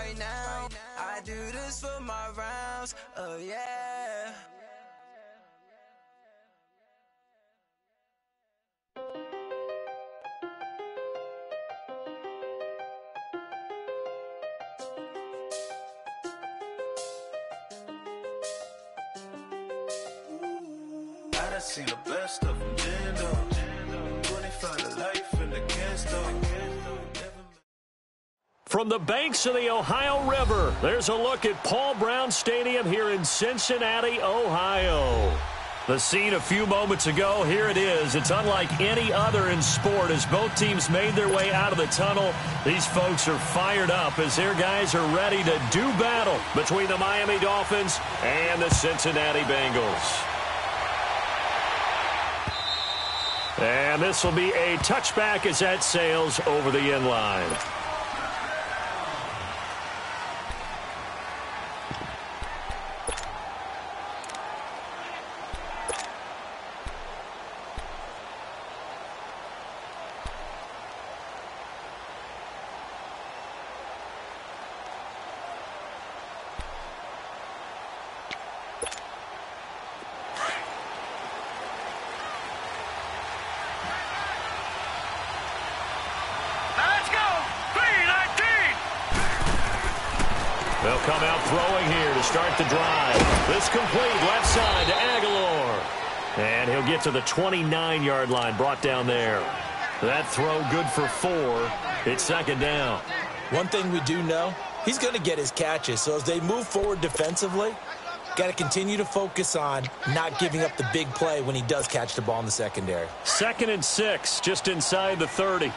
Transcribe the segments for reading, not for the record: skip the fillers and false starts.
right now. I do this for my rounds, oh yeah. I done seen the best of them, Jando. 25 to life and against them. From the banks of the Ohio River, there's a look at Paul Brown Stadium here in Cincinnati, Ohio. The scene a few moments ago, here it is. It's unlike any other in sport as both teams made their way out of the tunnel. These folks are fired up as their guys are ready to do battle between the Miami Dolphins and the Cincinnati Bengals. And this will be a touchback as that sails over the end line. They'll come out throwing here to start the drive. This complete left side to Aguilar. And he'll get to the 29-yard line, brought down there. That throw good for 4. It's second down. One thing we do know, he's going to get his catches. So as they move forward defensively, got to continue to focus on not giving up the big play when he does catch the ball in the secondary. 2nd and 6, just inside the 30.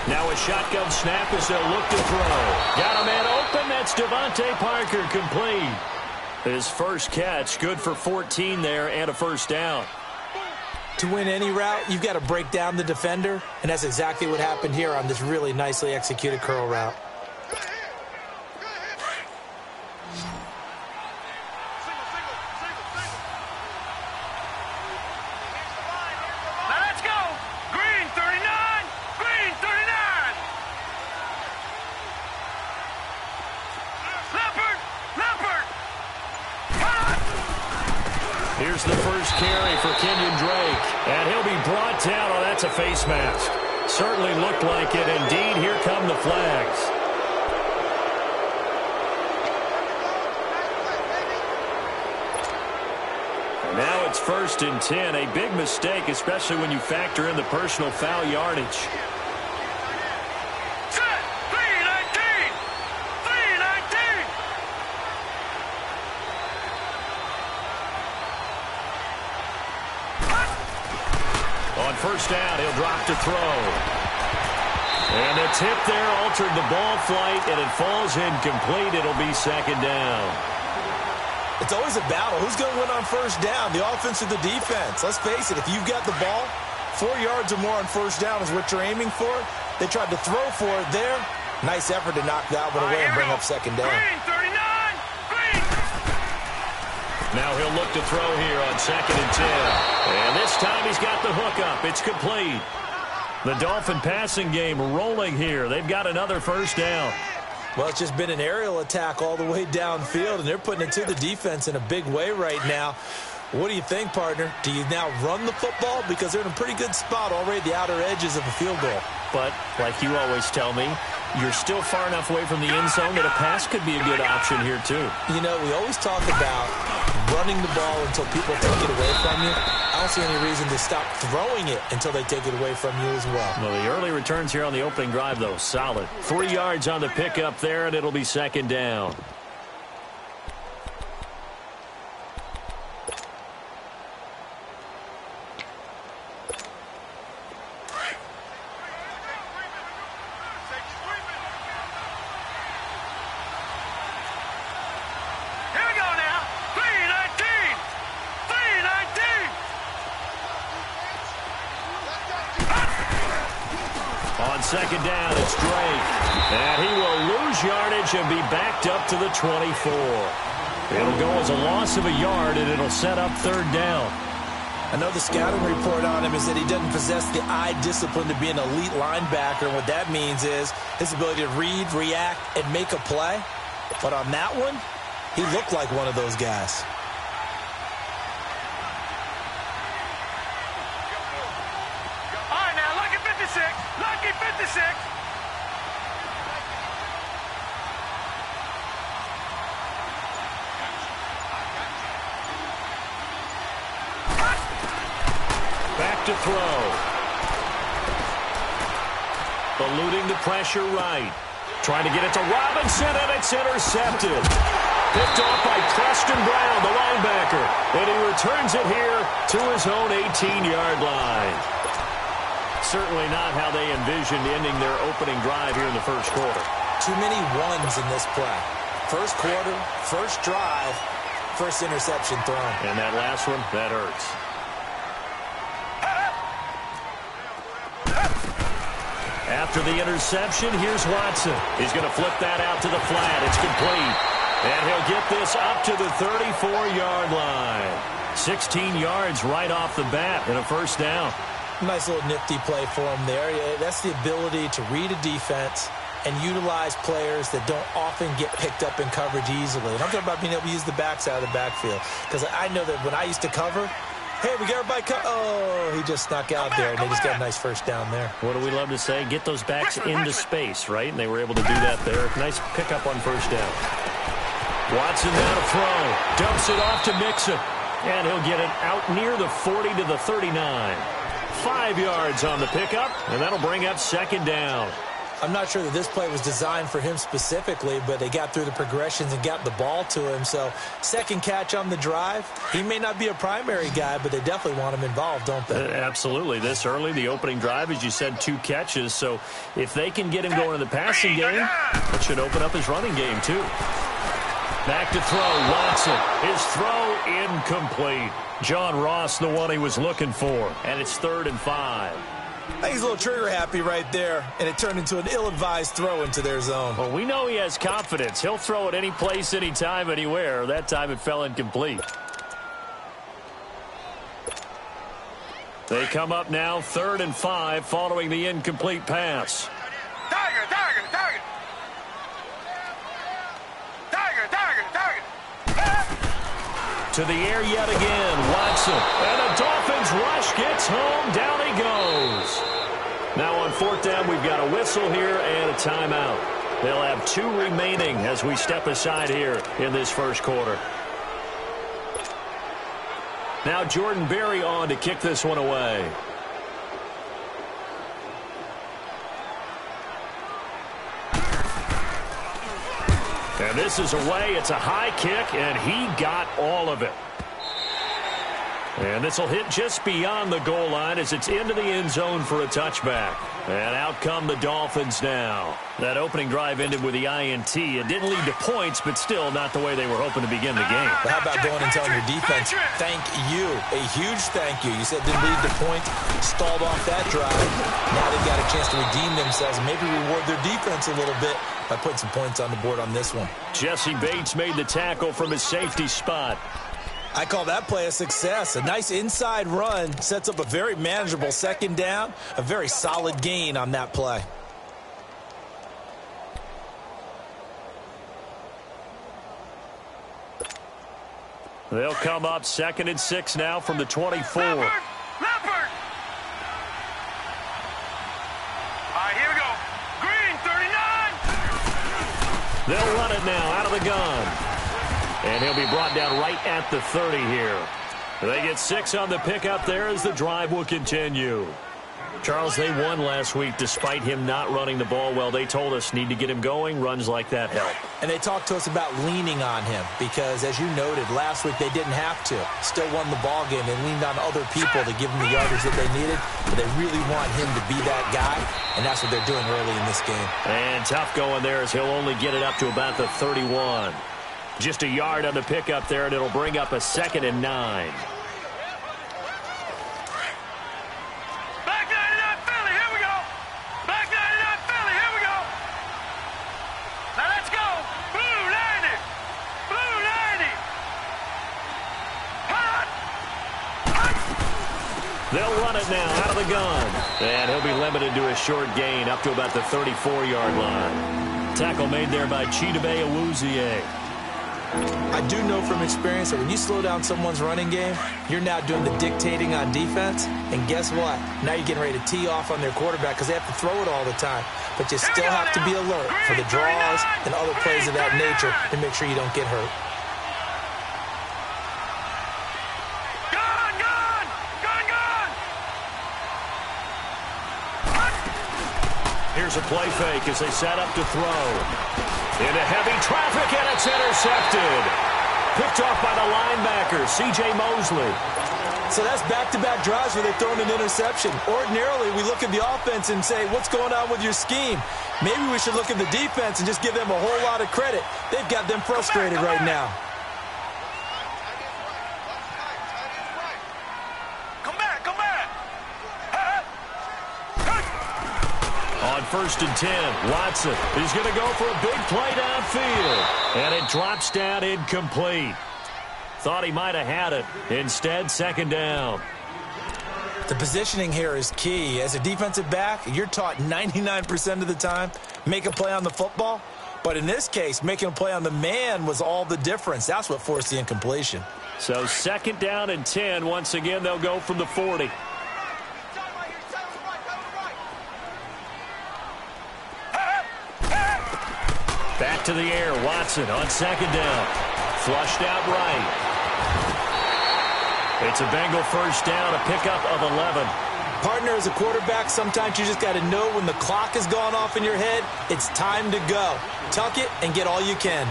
Now a shotgun snap as they'll look to throw. Got a man open. That's Devontae Parker, complete. His first catch, good for 14 there and a first down. To win any route, you've got to break down the defender, and that's exactly what happened here on this really nicely executed curl route. Here's the first carry for Kenyon Drake. And he'll be brought down. Oh, that's a face mask. Certainly looked like it. Indeed, here come the flags. And now it's 1st and 10. A big mistake, especially when you factor in the personal foul yardage. First down, he'll drop to throw. And the tip there altered the ball flight, and it falls incomplete. It'll be second down. It's always a battle. Who's going to win on first down, the offense or the defense? Let's face it, if you've got the ball, 4 yards or more on first down is what you're aiming for. They tried to throw for it there. Nice effort to knock that one away and bring up second down. Now he'll look to throw here on 2nd and 10. And this time he's got the hook up. It's complete. The Dolphin passing game rolling here. They've got another first down. Well, it's just been an aerial attack all the way downfield, and they're putting it to the defense in a big way right now. What do you think, partner? Do you now run the football? Because they're in a pretty good spot already at the outer edges of a field goal. But, like you always tell me, you're still far enough away from the end zone that a pass could be a good option here, too. You know, we always talk about running the ball until people take it away from you. I don't see any reason to stop throwing it until they take it away from you as well. Well, the early returns here on the opening drive, though, solid. 3 yards on the pickup there, and it'll be second down. Second down, it's Drake. And he will lose yardage and be backed up to the 24. It'll go as a loss of a yard, and it'll set up third down. I know the scouting report on him is that he doesn't possess the eye discipline to be an elite linebacker. And what that means is his ability to read, react, and make a play. But on that one, he looked like one of those guys. All right, now, lucky 56. Lucky 56. Back to throw. Eluding the pressure right. Trying to get it to Robinson, and it's intercepted. Picked off by Preston Brown, the linebacker. And he returns it here to his own 18-yard line. Certainly not how they envisioned ending their opening drive here in the first quarter. Too many ones in this play. First quarter, first drive, first interception thrown. And that last one, that hurts. After the interception, here's Watson. He's going to flip that out to the flat. It's complete. And he'll get this up to the 34-yard line. 16 yards right off the bat and a first down. Nice little nifty play for him there. That's the ability to read a defense and utilize players that don't often get picked up in coverage easily. And I'm talking about being able to use the backside of the backfield. Because I know that when I used to cover, hey, we got everybody oh, he just snuck out there, and they just got a nice first down there. What do we love to say? Get those backs into space, right? And they were able to do that there. Nice pickup on first down. Watson now to throw. Dumps it off to Mixon. And he'll get it out near the 40 to the 39. 5 yards on the pickup, and that'll bring up second down. I'm not sure that this play was designed for him specifically, but they got through the progressions and got the ball to him. So second catch on the drive. He may not be a primary guy, but they definitely want him involved, don't they? Absolutely. This early, the opening drive, as you said, 2 catches. So if they can get him going in the passing game, that should open up his running game too. Back to throw, Watson. His throw incomplete. John Ross, the one he was looking for. And it's 3rd and 5. I think he's a little trigger happy right there, and it turned into an ill-advised throw into their zone. Well, we know he has confidence. He'll throw it any place, anytime, anywhere. That time it fell incomplete. They come up now 3rd and 5 following the incomplete pass. Tiger, Tiger, Tiger. Tiger, Tiger, Tiger. To the air yet again, Watson. And a Dolphins rush gets home. Down he goes. Now on 4th down, we've got a whistle here and a timeout. They'll have 2 remaining as we step aside here in this first quarter. Now Jordan Berry on to kick this one away. And this is away. It's a high kick, and he got all of it. And this will hit just beyond the goal line as it's into the end zone for a touchback. And out come the Dolphins now. That opening drive ended with the INT. It didn't lead to points, but still not the way they were hoping to begin the game. But how about going and telling your defense, thank you, a huge thank you. You said didn't lead to points, stalled off that drive. Now they've got a chance to redeem themselves and maybe reward their defense a little bit by putting some points on the board on this one. Jesse Bates made the tackle from his safety spot. I call that play a success. A nice inside run sets up a very manageable second down, a very solid gain on that play. They'll come up 2nd and 6 now from the 24. Leopard! Leopard! All right, here we go. Green, 39! They'll run it now out of the gun. And he'll be brought down right at the 30 here. They get 6 on the pickup there as the drive will continue. Charles, they won last week despite him not running the ball well. They told us need to get him going. Runs like that help. And they talked to us about leaning on him because, as you noted, last week they didn't have to. Still won the ball game. They leaned on other people to give them the yardage that they needed. But they really want him to be that guy, and that's what they're doing early in this game. And tough going there as he'll only get it up to about the 31. Just a yard on the pickup there, and it'll bring up a 2nd and 9. Back 99 Philly, here we go. Back 99 Philly, here we go. Now let's go. Blue 90. Blue 90. They'll run it now out of the gun. And he'll be limited to a short gain up to about the 34-yard line. Tackle made there by Chidobe Awuzie. I do know from experience that when you slow down someone's running game, you're now doing the dictating on defense. And guess what? Now you're getting ready to tee off on their quarterback because they have to throw it all the time. But you still have to be alert for the draws and other plays of that nature to make sure you don't get hurt. Here's a play fake as they set up to throw. Into heavy traffic, and it's intercepted. Picked off by the linebacker, C.J. Mosley. So that's back-to-back drives where they've thrown an interception. Ordinarily, we look at the offense and say, what's going on with your scheme? Maybe we should look at the defense and just give them a whole lot of credit. They've got them frustrated right now. On 1st and 10, Watson is going to go for a big play downfield. And it drops down incomplete. Thought he might have had it. Instead, 2nd down. The positioning here is key. As a defensive back, you're taught 99% of the time, make a play on the football. But in this case, making a play on the man was all the difference. That's what forced the incompletion. So 2nd down and 10. Once again, they'll go from the 40. Back to the air, Watson on 2nd down. Flushed out right. It's a Bengal 1st down, a pickup of 11. Partner, as a quarterback, sometimes you just got to know when the clock has gone off in your head, it's time to go. Tuck it and get all you can.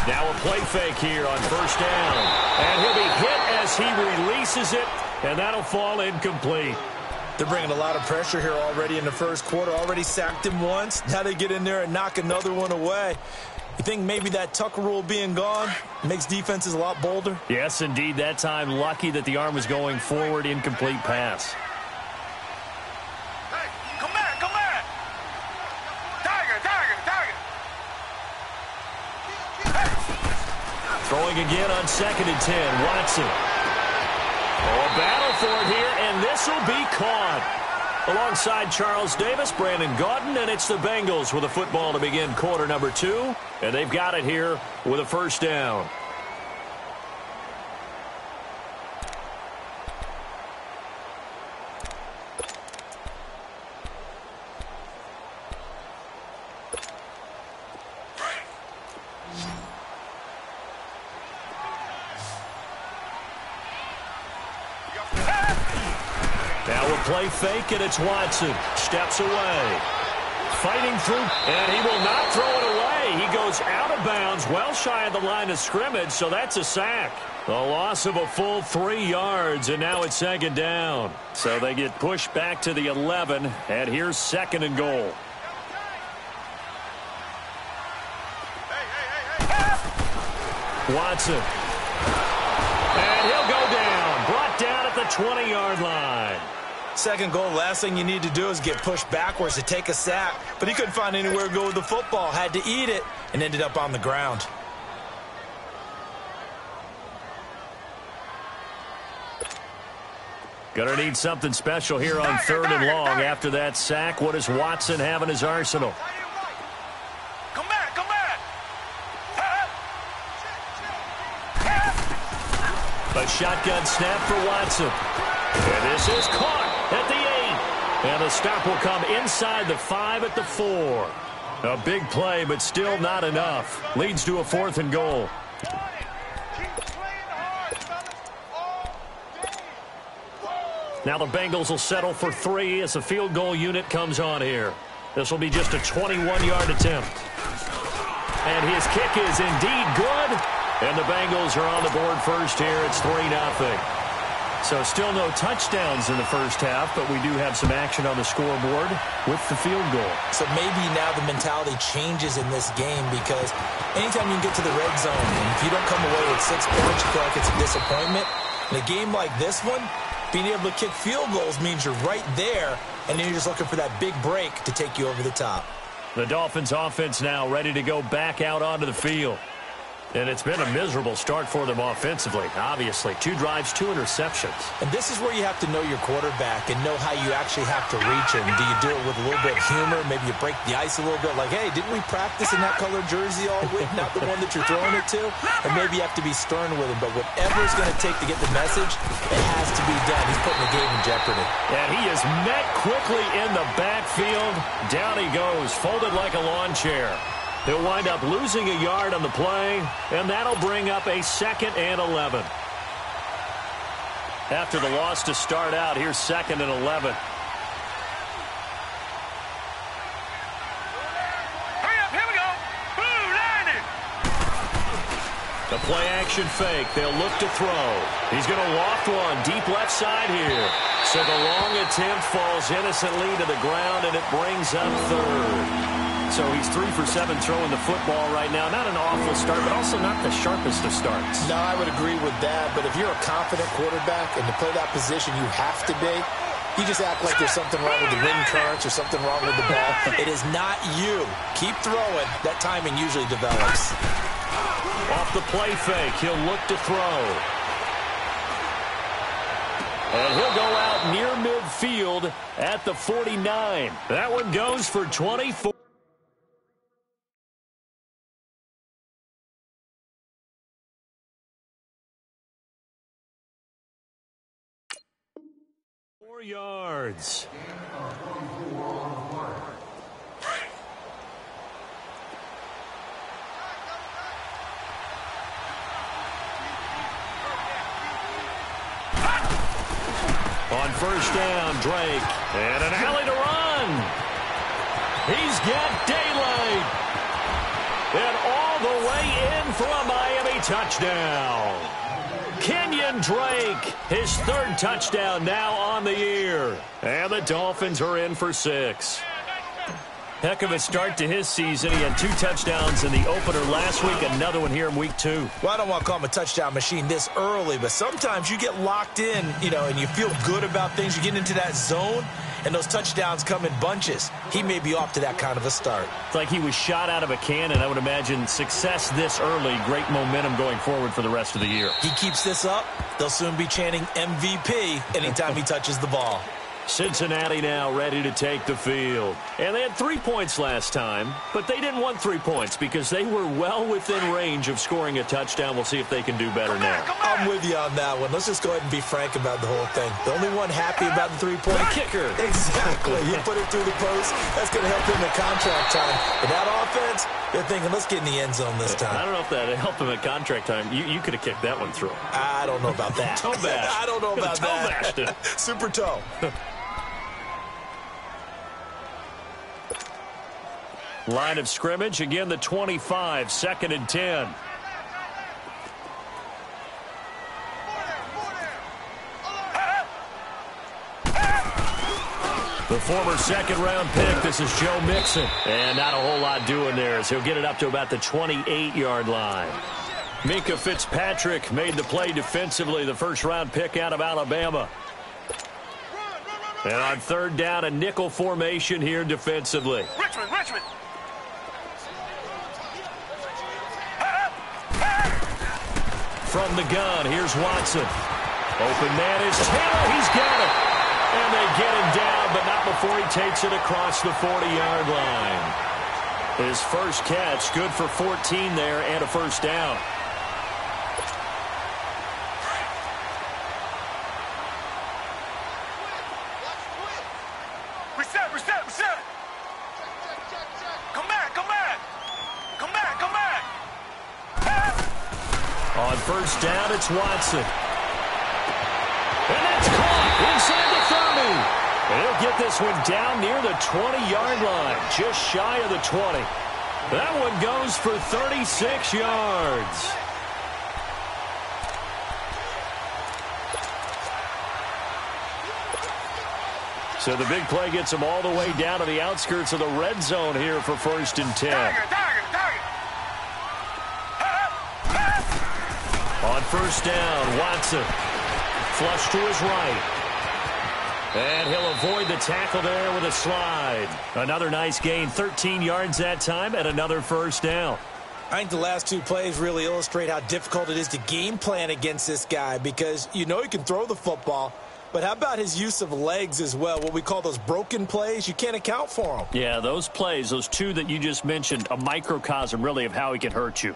Now a play fake here on 1st down. And he'll be hit as he releases it, and that'll fall incomplete. They're bringing a lot of pressure here already in the 1st quarter. Already sacked him once. Now they get in there and knock another one away. You think maybe that Tucker rule being gone makes defenses a lot bolder? Yes, indeed. That time, lucky that the arm was going forward. Incomplete pass. Hey, come back, come back. Tiger, tiger, tiger. Throwing again on 2nd and 10. Watson. Oh, a battle for it here, and this will be caught. Alongside Charles Davis, Brandon Gaudin, and it's the Bengals with a football to begin quarter number 2. And they've got it here with a 1st down. Now a play fake, and it's Watson. Steps away. Fighting through, and he will not throw it away. He goes out of bounds, well shy of the line of scrimmage, so that's a sack. A loss of a full 3 yards, and now it's 2nd down. So they get pushed back to the 11, and here's 2nd and goal. Watson. And he'll go down. Brought down at the 20-yard line. 2nd goal, last thing you need to do is get pushed backwards to take a sack. But he couldn't find anywhere to go with the football. Had to eat it and ended up on the ground. Gonna need something special here on 3rd and long after that sack. What does Watson have in his arsenal? Come back, come back. A shotgun snap for Watson. And this is caught at the 8. And the stop will come inside the 5 at the 4. A big play, but still not enough. Leads to a 4th and goal. Now the Bengals will settle for 3 as the field goal unit comes on here. This will be just a 21-yard attempt. And his kick is indeed good. And the Bengals are on the board first here. It's 3-0. So still no touchdowns in the first half, but we do have some action on the scoreboard with the field goal. So maybe now the mentality changes in this game because anytime you can get to the red zone, and if you don't come away with 6 points, you feel like it's a disappointment. In a game like this one, Being able to kick field goals means you're right there, and then you're just looking for that big break to take you over the top. The Dolphins offense now ready to go back out onto the field. And it's been a miserable start for them offensively. Obviously, 2 drives, 2 interceptions. And this is where you have to know your quarterback and know how you actually have to reach him. Do you do it with a little bit of humor? Maybe you break the ice a little bit like, hey, didn't we practice in that color jersey all week? Not the one that you're throwing it to? And maybe you have to be stern with him. But whatever it's going to take to get the message, it has to be done. He's putting the game in jeopardy. And he is met quickly in the backfield. Down he goes, folded like a lawn chair. He'll wind up losing a yard on the play, and that'll bring up a 2nd and 11. After the loss to start out, here's 2nd and 11. Hurry up, here we go. Blue, line it. The play-action fake. They'll look to throw. He's going to loft one deep left side here. So the long attempt falls innocently to the ground, and it brings up 3rd. So he's 3 for 7 throwing the football right now. Not an awful start, but also not the sharpest of starts. No, I would agree with that. But if you're a confident quarterback and to play that position you have to be, you just act like there's something wrong with the wind currents or something wrong with the ball. It is not you. Keep throwing. That timing usually develops. Off the play fake, he'll look to throw. And he'll go out near midfield at the 49. That one goes for 24. Yards. On first down, Drake. And an alley to run. He's got daylight. And all the way in for a Miami touchdown. Kenyon Drake, his 3rd touchdown now on the year. And the Dolphins are in for 6. Heck of a start to his season. He had 2 touchdowns in the opener last week, another one here in week 2. Well, I don't want to call him a touchdown machine this early, but sometimes you get locked in, and you feel good about things. You get into that zone, and those touchdowns come in bunches. He may be off to that kind of a start. It's like he was shot out of a cannon. I would imagine success this early, great momentum going forward for the rest of the year. He keeps this up, they'll soon be chanting MVP anytime he touches the ball. Cincinnati now ready to take the field. And they had 3 points last time, but they didn't want 3 points because they were well within range of scoring a touchdown. We'll see if they can do better now. I'm with you on that one. Let's just go ahead and be frank about the whole thing. The only one happy about the 3-point kicker. Exactly. He put it through the post. That's going to help him in contract time. But that offense, they're thinking, let's get in the end zone this time. I don't know if that helped him at contract time. You could have kicked that one through. I don't know about that. Toe bash. I don't know about toe that. Bashed it. Super toe. Line of scrimmage, again the 25, 2nd and 10. The former 2nd-round pick, this is Joe Mixon. And not a whole lot doing there as he'll get it up to about the 28-yard line. Minka Fitzpatrick made the play defensively, the 1st-round pick out of Alabama. And on 3rd down, a nickel formation here defensively. Richmond. From the gun, here's Watson. Open man is Taylor. He's got it. And they get him down, but not before he takes it across the 40-yard line. His first catch, good for 14 there and a 1st down. Reset. Come back. On 1st down, it's Watson. And that's caught inside the 30. And he'll get this one down near the 20-yard line, just shy of the 20. That one goes for 36 yards. So the big play gets him all the way down to the outskirts of the red zone here for 1st and 10. Target. On 1st down, Watson. Flush to his right. And he'll avoid the tackle there with a slide. Another nice gain, 13 yards that time, and another first down. I think the last two plays really illustrate how difficult it is to game plan against this guy because you know he can throw the football, but how about his use of legs as well, what we call those broken plays? You can't account for them. Yeah, those plays, those two that you just mentioned, a microcosm really of how he can hurt you.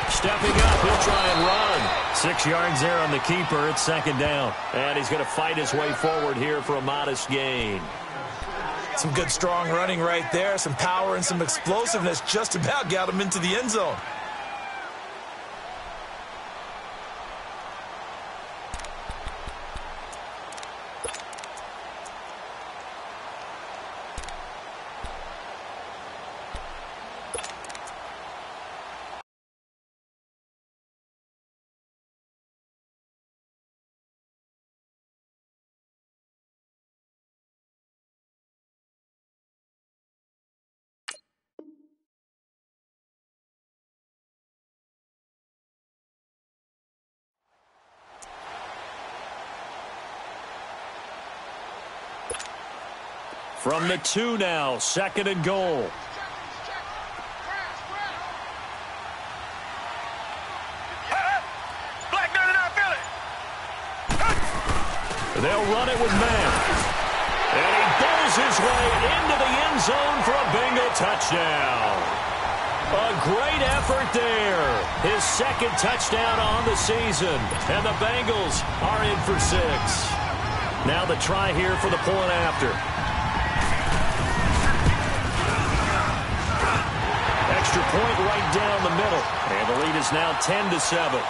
Stepping up, he'll try and run. 6 yards there on the keeper. It's second down. And he's going to fight his way forward here for a modest gain. Some good, strong running right there. Some power and some explosiveness just about got him into the end zone. From the 2 now, second and goal. They'll run it with Matt. And he bowls his way into the end zone for a Bengal touchdown. A great effort there. His second touchdown on the season. And the Bengals are in for 6. Now the try here for the point after. Extra point right down the middle. And the lead is now 10-7.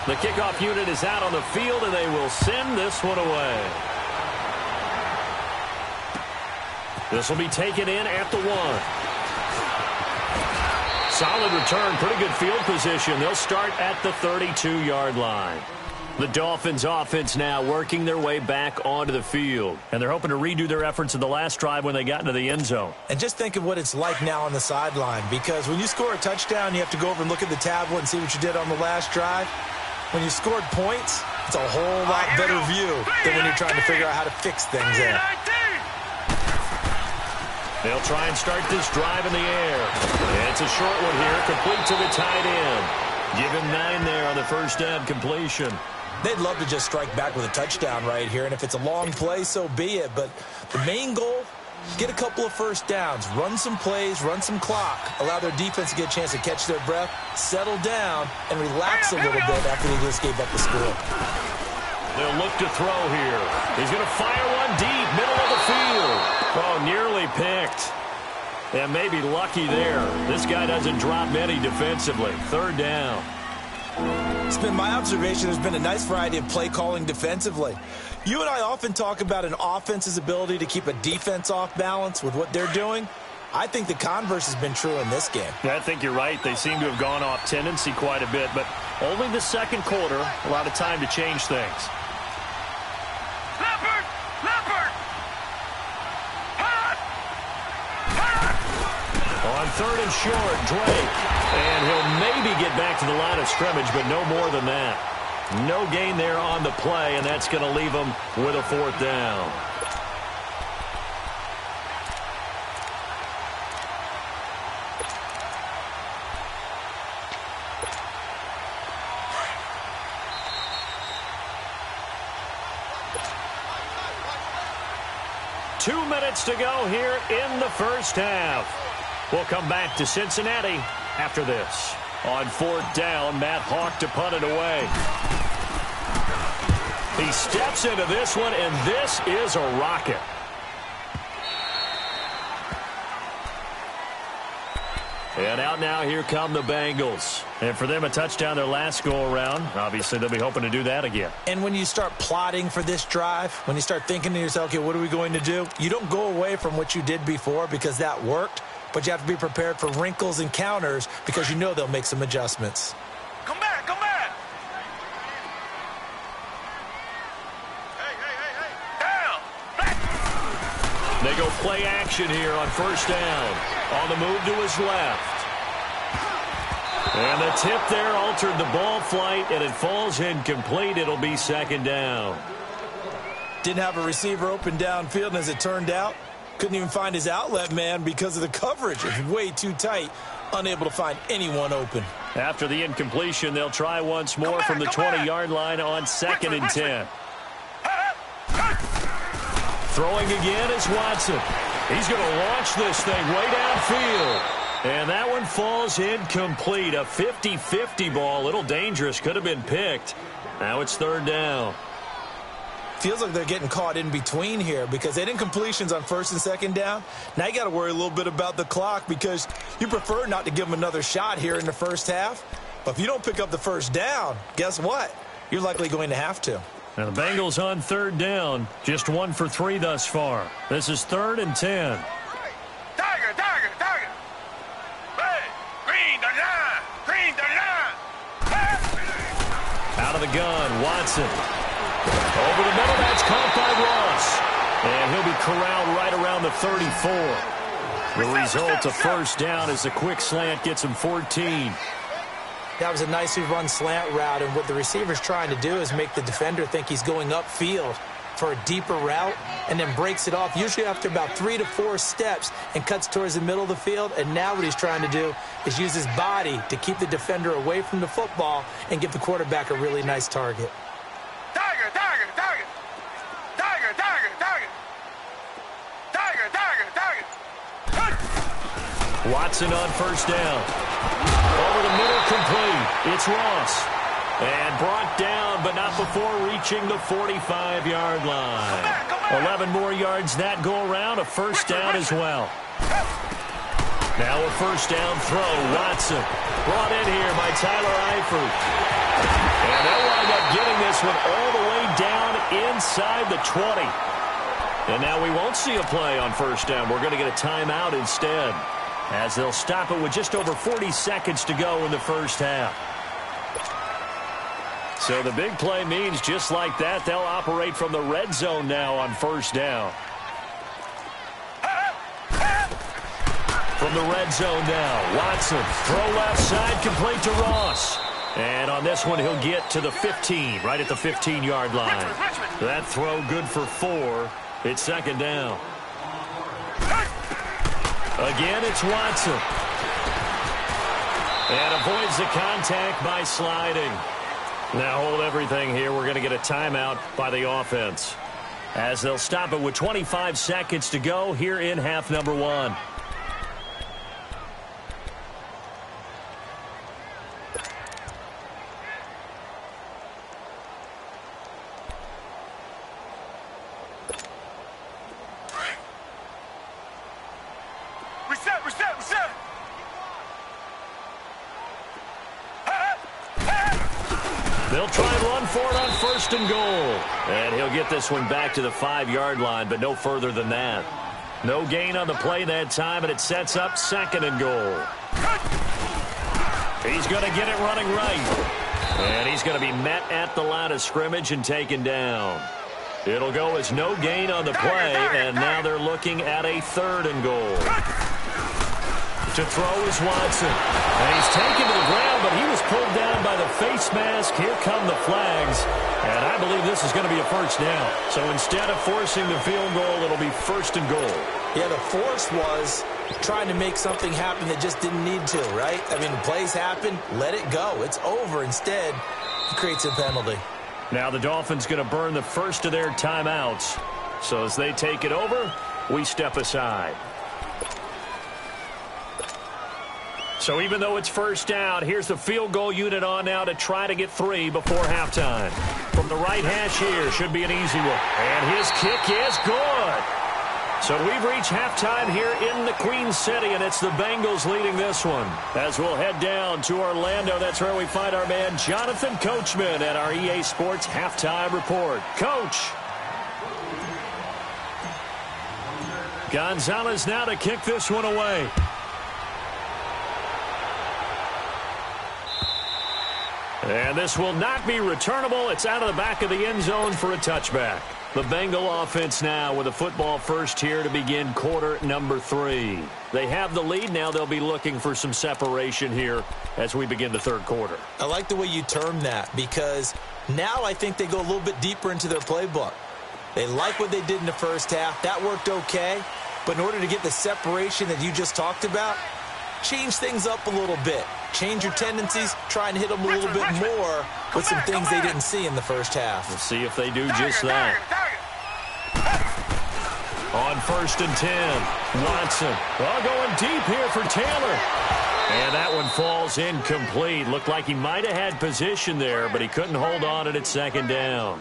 The kickoff unit is out on the field, and they will send this one away. This will be taken in at the 1. Solid return, pretty good field position. They'll start at the 32-yard line. The Dolphins offense now working their way back onto the field. And they're hoping to redo their efforts in the last drive when they got into the end zone. And just think of what it's like now on the sideline, because when you score a touchdown, you have to go over and look at the tablet and see what you did on the last drive. When you scored points, it's a whole lot better view than when you're trying to figure out how to fix things there. They'll try and start this drive in the air. It's a short one here, complete to the tight end. Give him 9 there on the first down completion. They'd love to just strike back with a touchdown right here, and if it's a long play, so be it. But the main goal, get a couple of first downs, run some plays, run some clock, allow their defense to get a chance to catch their breath, settle down, and relax a little bit after they just gave up the score. They'll look to throw here. He's going to fire one deep, middle of the field. Oh, nearly picked. And maybe lucky there. This guy doesn't drop many defensively. Third down. It's been my observation there's been a nice variety of play calling defensively. You and I often talk about an offense's ability to keep a defense off balance with what they're doing. I think the converse has been true in this game. Yeah, I think you're right. They seem to have gone off tendency quite a bit, but only the second quarter, a lot of time to change things. Leopard! Leopard! On third and short, Drake. And he'll maybe get back to the line of scrimmage, but no more than that. No gain there on the play, and that's going to leave him with a fourth down. Two minutes to go here in the first half. We'll come back to Cincinnati after this. On fourth down, Matt Hawk to punt it away. He steps into this one, and this is a rocket. And out now, here come the Bengals. And for them, a touchdown their last go-around. Obviously, they'll be hoping to do that again. And when you start plotting for this drive, when you start thinking to yourself, okay, what are we going to do? You don't go away from what you did before because that worked, but you have to be prepared for wrinkles and counters because you know they'll make some adjustments. Come back, come back! They go play action here on first down. On the move to his left. And the tip there altered the ball flight, and it falls incomplete. It'll be second down. Didn't have a receiver open downfield, and as it turned out, couldn't even find his outlet man because of the coverage. It's way too tight, unable to find anyone open. After the incompletion, they'll try once more from the 20-yard line on second and 10. Throwing again is Watson. He's going to launch this thing way downfield. And that one falls incomplete. A 50-50 ball. A little dangerous. Could have been picked. Now it's third down. Feels like they're getting caught in between here because they did incompletions on first and second down. Now you got to worry a little bit about the clock because you prefer not to give them another shot here in the first half. But if you don't pick up the first down, guess what? You're likely going to have to. Now the Bengals on third down. Just 1 for 3 thus far. This is third and 10. Tiger. Hey, green the line. Out of the gun, Watson. Over the middle, that's caught by Ross. And he'll be corralled right around the 34. The result, a first down as the quick slant gets him 14. That was a nicely run slant route, and what the receiver's trying to do is make the defender think he's going upfield for a deeper route and then breaks it off, usually after about 3 to 4 steps, and cuts towards the middle of the field. And now what he's trying to do is use his body to keep the defender away from the football and give the quarterback a really nice target. Watson on first down. Over the middle, complete. It's Ross. And brought down, but not before reaching the 45-yard line. 11 more yards that go around. A first down as well. Now a first down throw. Watson brought in here by Tyler Eifert. And they'll wind up getting this one all the way down inside the 20. And now we won't see a play on first down. We're going to get a timeout instead, as they'll stop it with just over 40 seconds to go in the first half. So the big play means just like that, they'll operate from the red zone now on first down. From the red zone now, Watson, throw left side, complete to Ross. And on this one, he'll get to the 15, right at the 15-yard line. That throw good for 4. It's second down. Again, it's Watson. And avoids the contact by sliding. Now hold everything here. We're going to get a timeout by the offense, as they'll stop it with 25 seconds to go here in half number 1. Reset. They'll try and run for it on first and goal. And he'll get this one back to the 5-yard line, but no further than that. No gain on the play that time, and it sets up second and goal. He's going to get it running right. And he's going to be met at the line of scrimmage and taken down. It'll go as no gain on the play, and now they're looking at a third and goal. To throw is Watson. And he's taken to the ground, but he was pulled down by the face mask. Here come the flags. And I believe this is going to be a first down. So instead of forcing the field goal, it'll be first and goal. Yeah, the force was trying to make something happen that just didn't need to, right? I mean, the plays happen, let it go. It's over. Instead, it creates a penalty. Now the Dolphins going to burn the first of their timeouts. So as they take it over, we step aside. So even though it's first down, here's the field goal unit on now to try to get 3 before halftime. From the right hash here, should be an easy one. And his kick is good. So we've reached halftime here in the Queen City, and it's the Bengals leading this one. As we'll head down to Orlando, that's where we find our man Jonathan Coachman at our EA Sports Halftime Report. Coach. Gonzalez now to kick this one away. And this will not be returnable. It's out of the back of the end zone for a touchback. The Bengal offense now with a football first here to begin quarter number 3. They have the lead. Now they'll be looking for some separation here as we begin the third quarter. I like the way you term that because now I think they go a little bit deeper into their playbook. They like what they did in the first half. That worked okay. But in order to get the separation that you just talked about, change things up a little bit. Change your tendencies, try and hit them a little bit more with some things they didn't see in the first half. We'll see if they do just that. On 1st and 10, Watson. Going deep here for Taylor. And that one falls incomplete. Looked like he might have had position there, but he couldn't hold on at second down.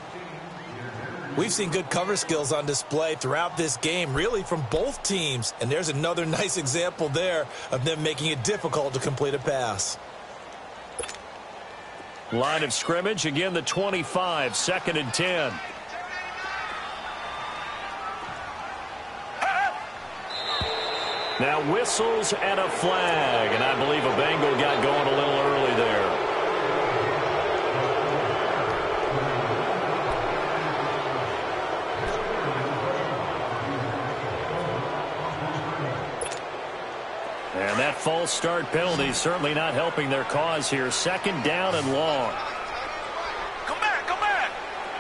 We've seen good cover skills on display throughout this game, really from both teams. And there's another nice example there of them making it difficult to complete a pass. Line of scrimmage, again the 25, 2nd and 10. Now whistles and a flag, and I believe a Bengal got going a little early there. And that false start penalty certainly not helping their cause here. 2nd down and long. Come back, come back.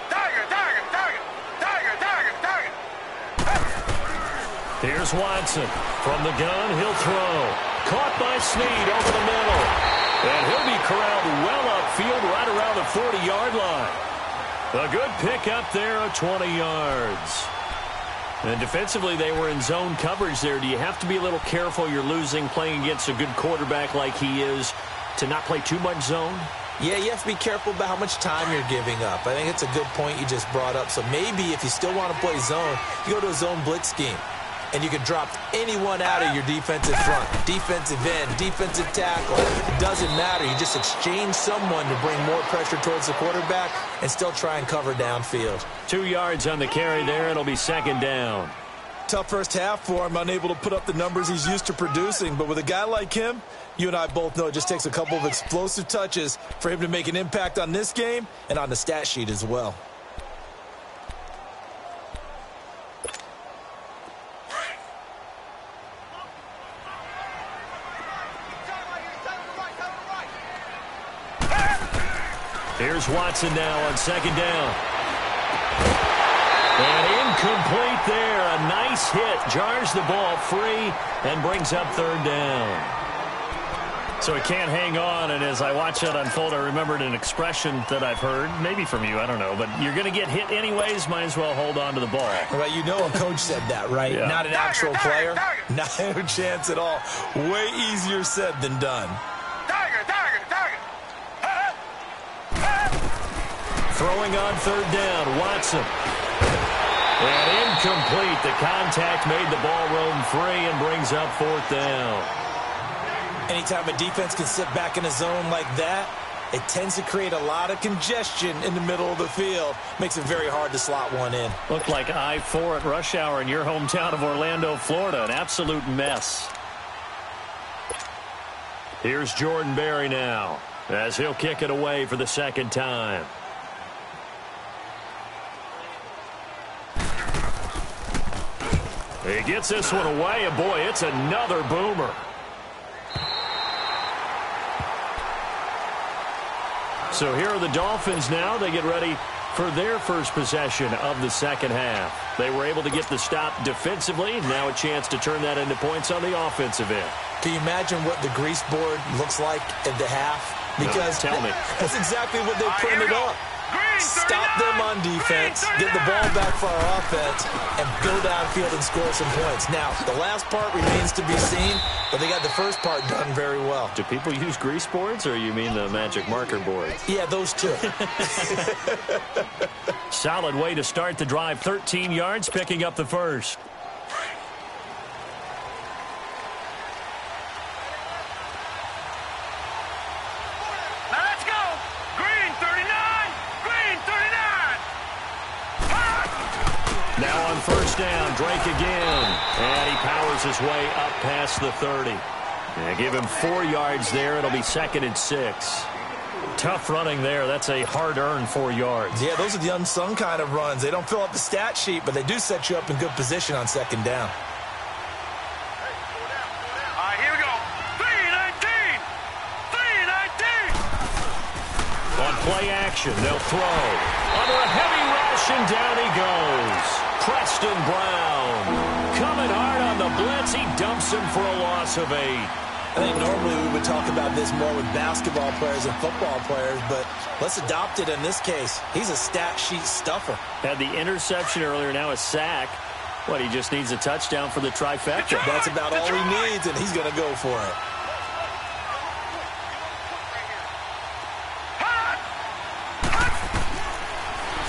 Tiger, tiger, tiger, tiger, tiger, tiger. Here's Watson. From the gun, he'll throw. Caught by Snead over the middle. And he'll be corralled well upfield right around the 40-yard line. A good pickup there of 20 yards. And defensively, they were in zone coverage there. Do you have to be a little careful? You're losing playing against a good quarterback like he is to not play too much zone? Yeah, you have to be careful about how much time you're giving up. I think it's a good point you just brought up. So maybe if you still want to play zone, you go to a zone blitz scheme. And you can drop anyone out of your defensive front. Defensive end, defensive tackle. It doesn't matter. You just exchange someone to bring more pressure towards the quarterback and still try and cover downfield. 2 yards on the carry there. It'll be 2nd down. Tough first half for him, unable to put up the numbers he's used to producing. But with a guy like him, you and I both know it just takes a couple of explosive touches for him to make an impact on this game and on the stat sheet as well. Here's Watson now on 2nd down. And incomplete there. A nice hit. Jars the ball free and brings up 3rd down. So he can't hang on, and as I watch that unfold, I remembered an expression that I've heard, maybe from you, I don't know, but you're going to get hit anyways, might as well hold on to the ball. Well, you know a coach said that, right? Yeah. Not an actual player. No chance at all. Way easier said than done. Throwing on 3rd down, Watson. And incomplete. The contact made the ball roam free and brings up 4th down. Anytime a defense can sit back in a zone like that, it tends to create a lot of congestion in the middle of the field. Makes it very hard to slot one in. Looked like I-4 at rush hour in your hometown of Orlando, Florida. An absolute mess. Here's Jordan Berry now as he'll kick it away for the 2nd time. He gets this one away, and boy, it's another boomer. So here are the Dolphins now. They get ready for their first possession of the 2nd half. They were able to get the stop defensively. Now a chance to turn that into points on the offensive end. Can you imagine what the grease board looks like at the half? Because tell me. That's exactly what they printed up. Stop them on defense, get the ball back for our offense, and go downfield and score some points. Now, the last part remains to be seen, but they got the first part done very well. Do people use grease boards, or you mean the magic marker boards? Yeah, those two. Solid way to start the drive. 13 yards, picking up the first. Now on 1st down, Drake again. And he powers his way up past the 30. And give him 4 yards there. It'll be 2nd and 6. Tough running there. That's a hard-earned 4 yards. Yeah, those are the unsung kind of runs. They don't fill up the stat sheet, but they do set you up in good position on second down. All right, here we go. 3-19. 3-19. On play action, they'll throw. Under a heavy rush, and down he goes. Preston Brown coming hard on the blitz. He dumps him for a loss of 8. I think normally we would talk about this more with basketball players and football players, but let's adopt it in this case. He's a stat sheet stuffer. Had the interception earlier, now a sack. What, he just needs a touchdown for the trifecta. That's about all he needs, and he's going to go for it.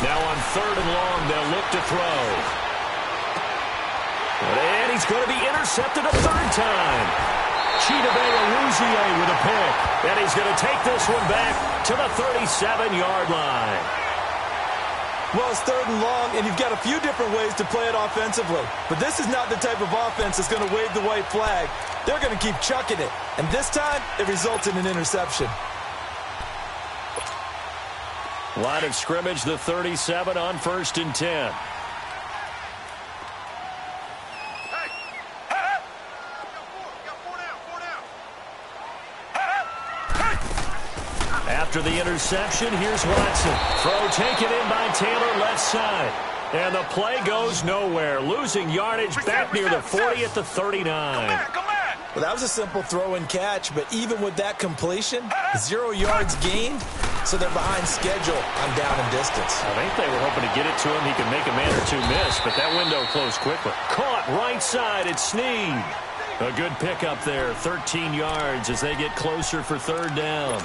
Now on 3rd and long, they'll look to throw. And he's going to be intercepted a 3rd time. Chidobe-Awuzie with a pick. And he's going to take this one back to the 37-yard line. Well, it's 3rd and long, and you've got a few different ways to play it offensively. But this is not the type of offense that's going to wave the white flag. They're going to keep chucking it. And this time, it results in an interception. Line of scrimmage, the 37 on 1st and 10. After the interception, here's Watson. Throw taken in by Taylor, left side. And the play goes nowhere. Losing yardage back near the 40 at the 39. Well, that was a simple throw and catch, but even with that completion, 0 yards gained, so they're behind schedule on down and distance. I think they were hoping to get it to him. He could make a man or two miss, but that window closed quickly. Caught right side, it's Snead. A good pickup there, 13 yards as they get closer for 3rd down.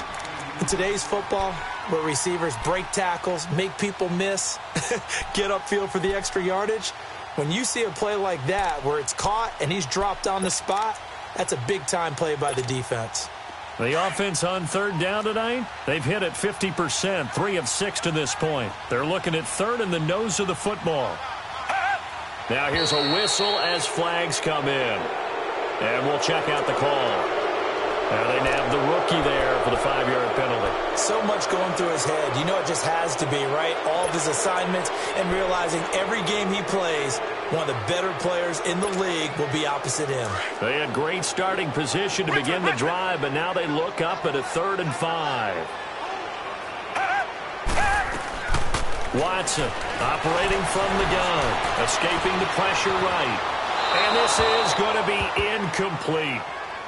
In today's football, where receivers break tackles, make people miss, get upfield for the extra yardage, when you see a play like that where it's caught and he's dropped on the spot, that's a big-time play by the defense. The offense on 3rd down tonight, they've hit at 50%, 3 of 6 to this point. They're looking at 3rd in the nose of the football. Now here's a whistle as flags come in. And we'll check out the call. Now they nab the rookie there for the 5-yard penalty. So much going through his head. You know it just has to be, right? All of his assignments and realizing every game he plays, one of the better players in the league will be opposite him. They had great starting position to begin the drive, but now they look up at a 3rd and 5. Watson operating from the gun, escaping the pressure right. And this is going to be incomplete.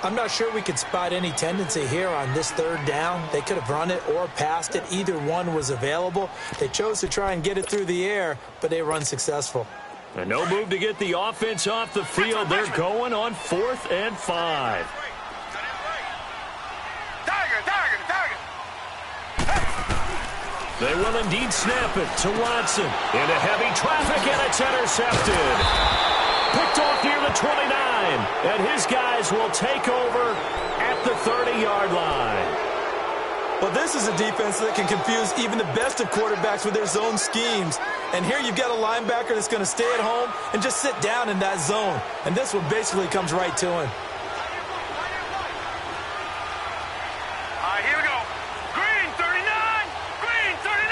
I'm not sure we could spot any tendency here on this 3rd down. They could have run it or passed it. Either one was available. They chose to try and get it through the air, but they were unsuccessful. And no move to get the offense off the field. They're going on 4th and 5. They will indeed snap it to Watson. Into heavy traffic, and it's intercepted. Picked off near the 29, and his guys will take over at the 30-yard line. Well, this is a defense that can confuse even the best of quarterbacks with their zone schemes. And here you've got a linebacker that's going to stay at home and just sit down in that zone. And this one basically comes right to him. All right, here we go. Green 39. Green 39.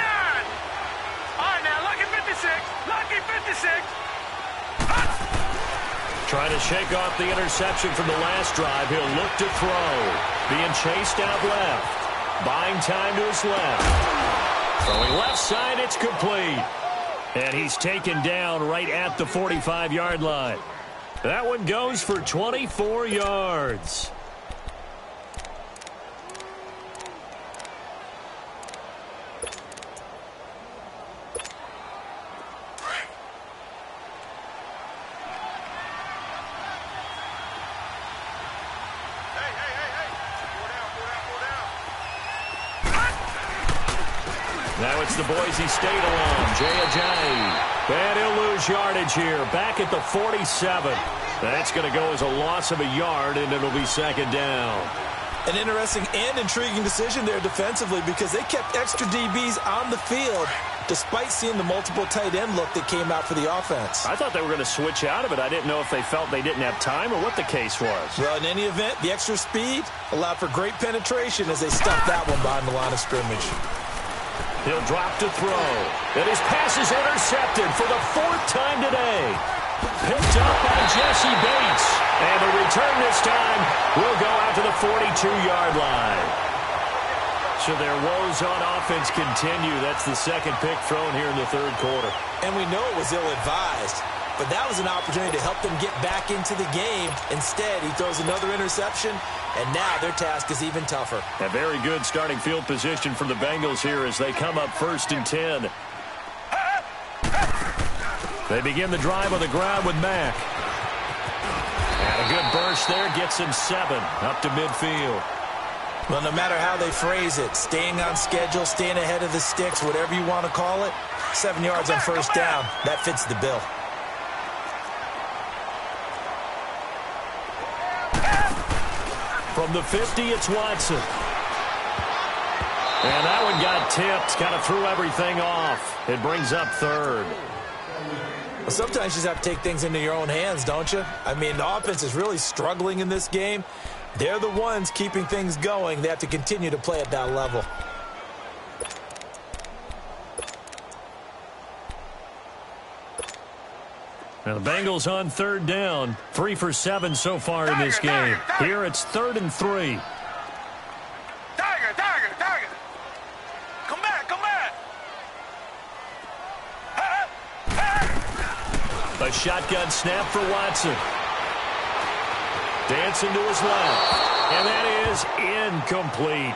All right, now, lucky 56. Lucky 56. Trying to shake off the interception from the last drive. He'll look to throw. Being chased out left. Buying time to his left. Throwing left side, it's complete. And he's taken down right at the 45-yard line. That one goes for 24 yards. Now it's the Boise State alum, Jay Ajayi. And he'll lose yardage here, back at the 47. That's going to go as a loss of a yard, and it'll be 2nd down. An interesting and intriguing decision there defensively because they kept extra DBs on the field despite seeing the multiple tight end look that came out for the offense. I thought they were going to switch out of it. I didn't know if they felt they didn't have time or what the case was. Well, in any event, the extra speed allowed for great penetration as they stuffed that one behind the line of scrimmage. He'll drop to throw. And his pass is intercepted for the 4th time today. Picked up by Jesse Bates. And the return this time will go out to the 42-yard line. So their woes on offense continue. That's the second pick thrown here in the 3rd quarter. And we know it was ill-advised, but that was an opportunity to help them get back into the game. Instead, he throws another interception, and now their task is even tougher. A very good starting field position for the Bengals here as they come up 1st and 10. They begin the drive on the ground with Mack. And a good burst there gets him 7 up to midfield. Well, no matter how they phrase it, staying on schedule, staying ahead of the sticks, whatever you want to call it, 7 yards on first down, that fits the bill. From the 50, it's Watson. And that one got tipped, kind of threw everything off. It brings up 3rd. Well, sometimes you just have to take things into your own hands, don't you? I mean, the offense is really struggling in this game. They're the ones keeping things going. They have to continue to play at that level. Now the Bengals on 3rd down. 3 for 7 so far in this game. Here it's 3rd and 3. Tiger. Come back. A shotgun snap for Watson. Dancing to his left. And that is incomplete.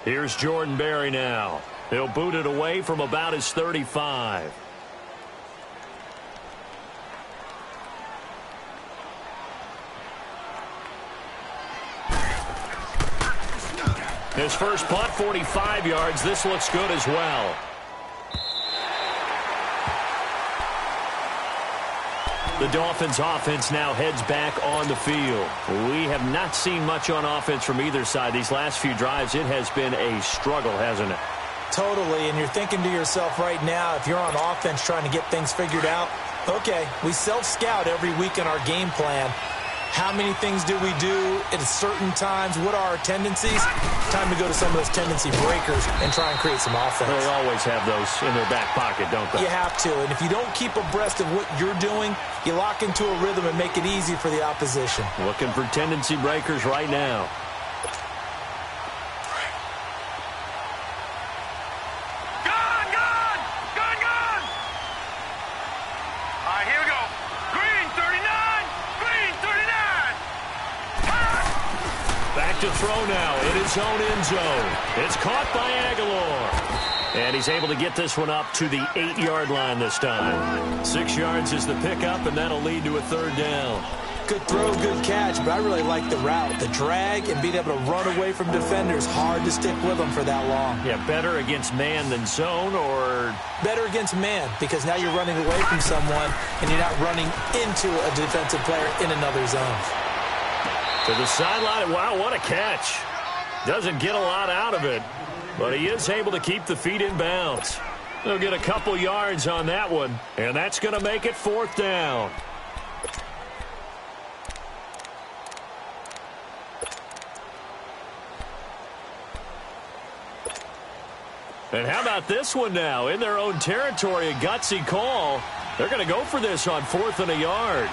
Here's Jordan Berry now. He'll boot it away from about his 35. His first punt, 45 yards. This looks good as well. The Dolphins' offense now heads back on the field. We have not seen much on offense from either side. These last few drives, it has been a struggle, hasn't it? Totally, and you're thinking to yourself right now, if you're on offense trying to get things figured out, okay, we self-scout every week in our game plan. How many things do we do at certain times? What are our tendencies? Time to go to some of those tendency breakers and try and create some offense. They always have those in their back pocket, don't they? You have to, and if you don't keep abreast of what you're doing, you lock into a rhythm and make it easy for the opposition. Looking for tendency breakers right now. To throw now in his own end zone. It's caught by Aguilar. And he's able to get this one up to the 8-yard line this time. 6 yards is the pickup, and that'll lead to a 3rd down. Good throw, good catch, but I really like the route. The drag and being able to run away from defenders, hard to stick with them for that long. Yeah, better against man than zone, or? Better against man, because now you're running away from someone, and you're not running into a defensive player in another zone. To the sideline. Wow, what a catch. Doesn't get a lot out of it, but he is able to keep the feet in bounds. They'll get a couple yards on that one, and that's going to make it 4th down. And how about this one now? In their own territory, a gutsy call. They're going to go for this on 4th and a yard.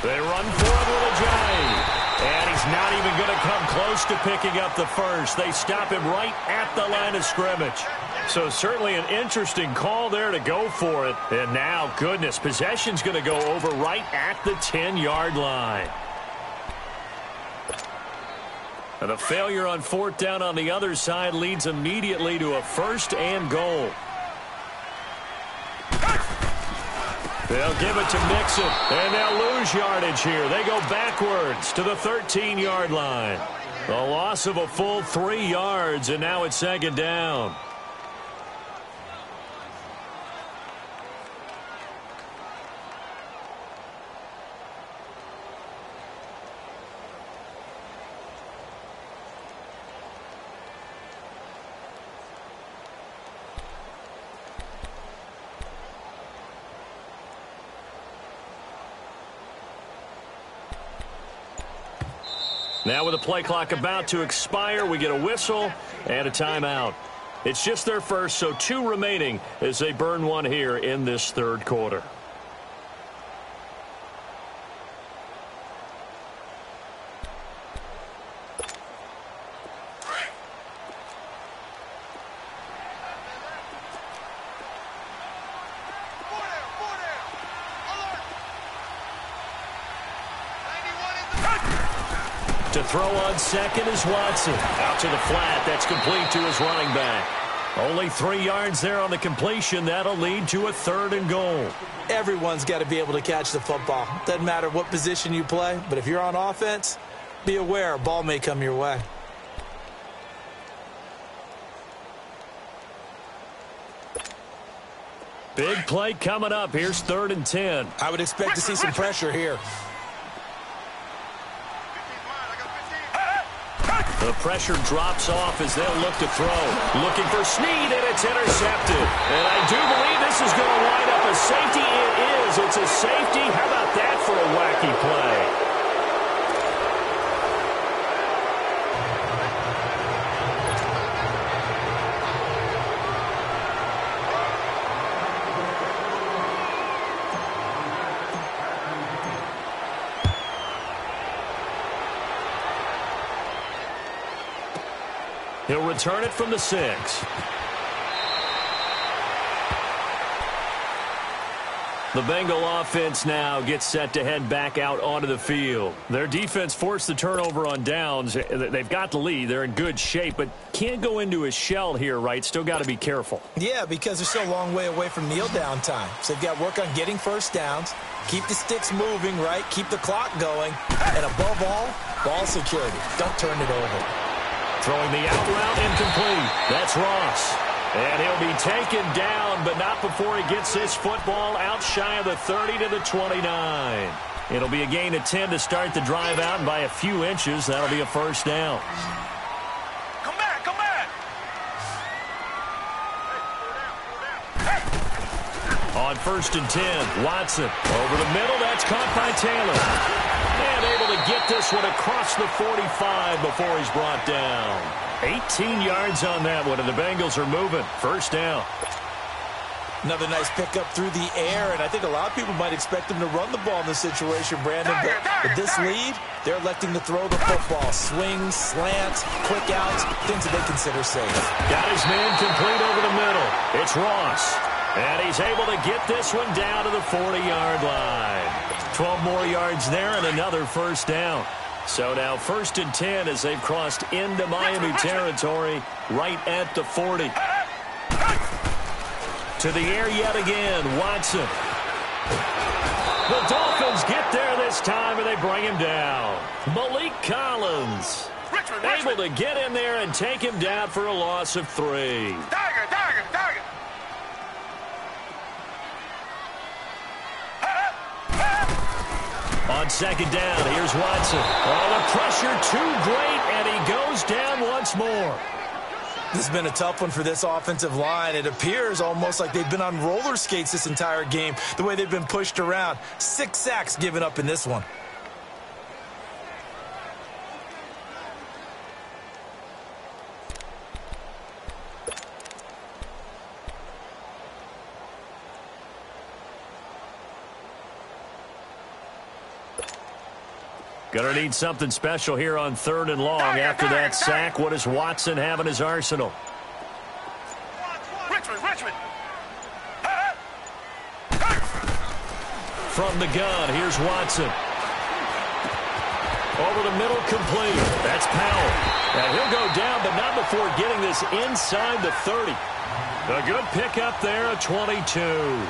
They run for it with a drive. And he's not even going to come close to picking up the first. They stop him right at the line of scrimmage. So certainly an interesting call there to go for it. And now, goodness, possession's going to go over right at the 10-yard line. And a failure on 4th down on the other side leads immediately to a 1st and goal. They'll give it to Mixon, and they'll lose yardage here. They go backwards to the 13-yard line. A loss of a full 3 yards, and now it's 2nd down. Now with the play clock about to expire, we get a whistle and a timeout. It's just their first, so 2 remaining as they burn one here in this third quarter. To throw on second is Watson. Out to the flat. That's complete to his running back. Only 3 yards there on the completion. That'll lead to a 3rd and goal. Everyone's got to be able to catch the football. Doesn't matter what position you play, but if you're on offense, be aware a ball may come your way. Big play coming up. Here's 3rd and 10. I would expect to see some pressure here. The pressure drops off as they'll look to throw. Looking for Snead, and it's intercepted. And I do believe this is going to wind up a safety. It is. It's a safety. How about that for a wacky play? He'll return it from the 6. The Bengal offense now gets set to head back out onto the field. Their defense forced the turnover on downs. They've got the lead. They're in good shape, but can't go into a shell here, right? Still got to be careful. Yeah, because they're still a long way away from kneel down time. So they've got to work on getting first downs, keep the sticks moving, right? Keep the clock going, and above all, ball security. Don't turn it over. Throwing the out route incomplete. That's Ross. And he'll be taken down, but not before he gets this football out shy of the 30 to the 29. It'll be a gain of 10 to start the drive out, and by a few inches, that'll be a first down. Come back, come back. On 1st and 10, Watson over the middle. That's caught by Taylor. And able to get this one across the 45 before he's brought down. 18 yards on that one, and the Bengals are moving. First down. Another nice pickup through the air, and I think a lot of people might expect him to run the ball in this situation, Brandon. But with this lead, they're electing to throw the football. Swings, slants, quick outs, things that they consider safe. Got his man complete over the middle. It's Ross. And he's able to get this one down to the 40-yard line. 12 more yards there and another first down. So now 1st and 10 as they've crossed into Miami territory right at the 40. To the air yet again, Watson. The Dolphins get there this time and they bring him down. Malik Collins able to get in there and take him down for a loss of 3. Tiger. On 2nd down, here's Watson. Oh, the pressure too great, and he goes down once more. This has been a tough one for this offensive line. It appears almost like they've been on roller skates this entire game, the way they've been pushed around. 6 sacks given up in this one. Going to need something special here on 3rd and long. After that sack, what does Watson have in his arsenal? Richmond. From the gun, here's Watson. Over the middle, complete. That's Powell. And he'll go down, but not before getting this inside the 30. A good pickup there, a 22.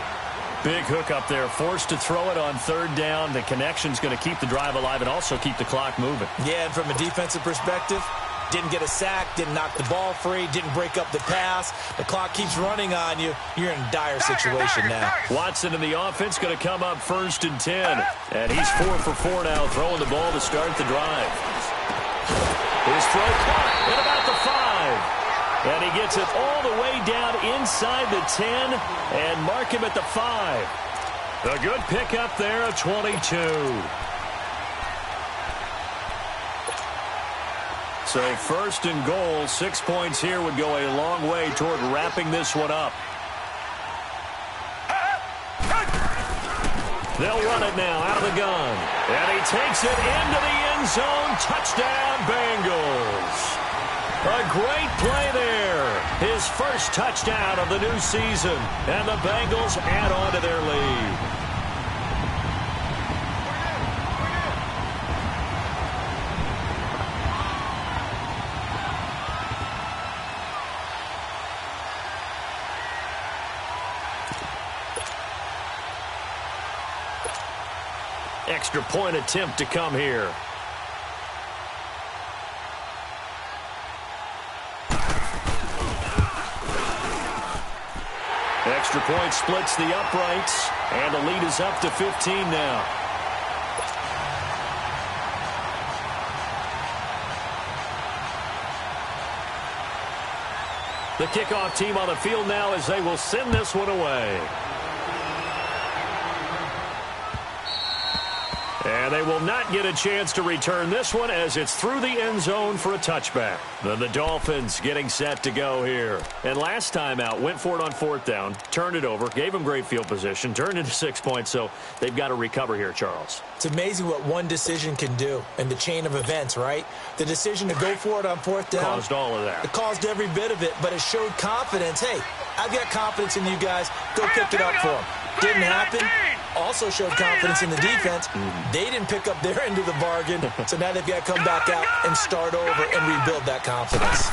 Big hook up there, forced to throw it on 3rd down. The connection's going to keep the drive alive and also keep the clock moving. Yeah, and from a defensive perspective, didn't get a sack, didn't knock the ball free, didn't break up the pass. The clock keeps running on you. You're in a dire situation now. Watson in the offense going to come up 1st and 10. And he's 4 for 4 now, throwing the ball to start the drive. His throw caught at about the 5. And he gets it all the way down inside the 10 and mark him at the 5. A good pickup there, a 22. So first and goal, 6 points here would go a long way toward wrapping this one up. They'll run it now out of the gun. And he takes it into the end zone. Touchdown, Bengals. A great play there. His first touchdown of the new season. And the Bengals add on to their lead. Extra point attempt to come here. Extra point splits the uprights, and the lead is up to 15 now. The kickoff team on the field now as they will send this one away. And they will not get a chance to return this one as it's through the end zone for a touchback. Then the Dolphins getting set to go here. And last time out, went for it on fourth down, turned it over, gave them great field position, turned into 6 points, so they've got to recover here, Charles. It's amazing what one decision can do in the chain of events, right? The decision to go for it on fourth down. Caused all of that. It caused every bit of it, but it showed confidence. Hey, I've got confidence in you guys. Go pick it up for them. Didn't happen. Also showed confidence in the defense. They didn't pick up their end of the bargain, so now they've got to come back out and start over and rebuild that confidence.